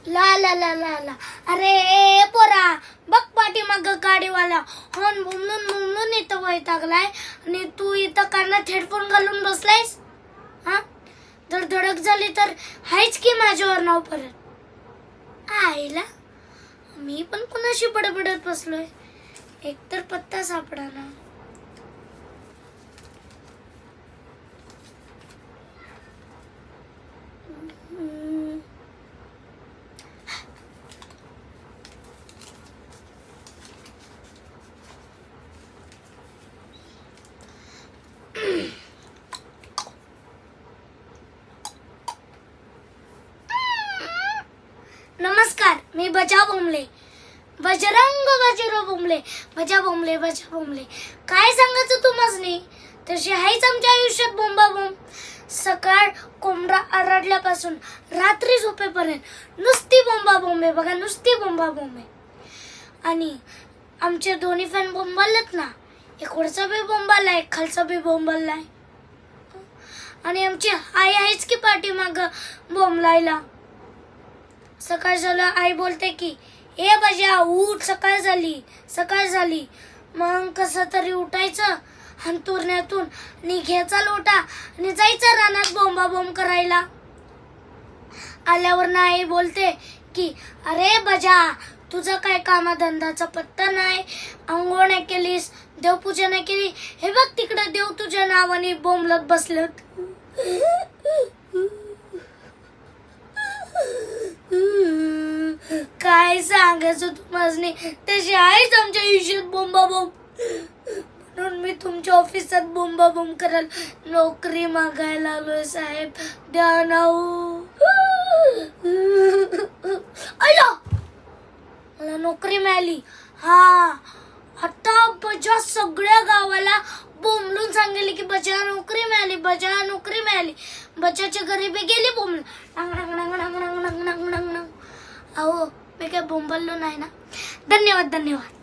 ला ला ला ला ला. अरे पोरा बघ पाठीमाग गाडीवाला हॉर्न बुमलून इथं वैतागलाय आणि तू इथं कानात हेडफोन घालून बसलायस. हा, जर धडक झाली तर हायच की माझ्यावर नाव परत. आईला मी पण कुणाशी बडबडत बसलोय, एकतर पत्ता सापडाना. नमस्कार, मी बजा बोंबले, बजरंग बाजीराव बोंबले, बजा बोंबले बजा बोंबले. काय सांगायचं तुम्हासनी, तशी आहेच आमच्या आयुष्यात बोंबा बोंब. सकाळ कोंबडा आरडल्यापासून रात्री झोपेपर्यंत नुसती बोंबा बोंब आहे बघा, नुसती बोंबा बोंब आहे. आणि आमचे दोन्ही फॅन बोंबालत ना, एक वरचा बी बोंबालाय, खालचा बी बोंबालाय. आणि आमची आई आहेच की पाठीमाग बोंबलायला. सकाळ झालं आई बोलते की ए बजा उठ, सकाळ झाली सकाळ झाली. मग कसं तरी उठायचं, अंथरुणातून घ्यायचा लोटा आणि जायचं रानात बोंबा बोंब करायला. आल्यावर आई बोलते की अरे बजा तुझा काय कामाधंदाचा पत्ता नाही, अंघोळ नाही केलीस, देवपूजा नाही केली, हे बघ तिकडे देव तुझ्या नावाने बोंबलत बसलत. काय सांगायचं तुम्हाला, तशी आहेच आमच्या आयुष्यात बोंबा बोंब. म्हणून मी तुमच्या ऑफिसात बोंबा बोंब करायला नोकरी मागायला आलोय साहेब, द्या नाऊ. अय्या मला नोकरी मिळाली. हा, आता बजा सगळ्या गावाला बोंबलून सांगितले की बजा नोकरी मिळाली, बजा नोकरी मिळाली. बजाच्या घरी बी गेली बोंबलून, नंग नंग नंग नंग नंग नंग नंग नंग. अहो मी काय बोंबललो नाही ना. धन्यवाद धन्यवाद.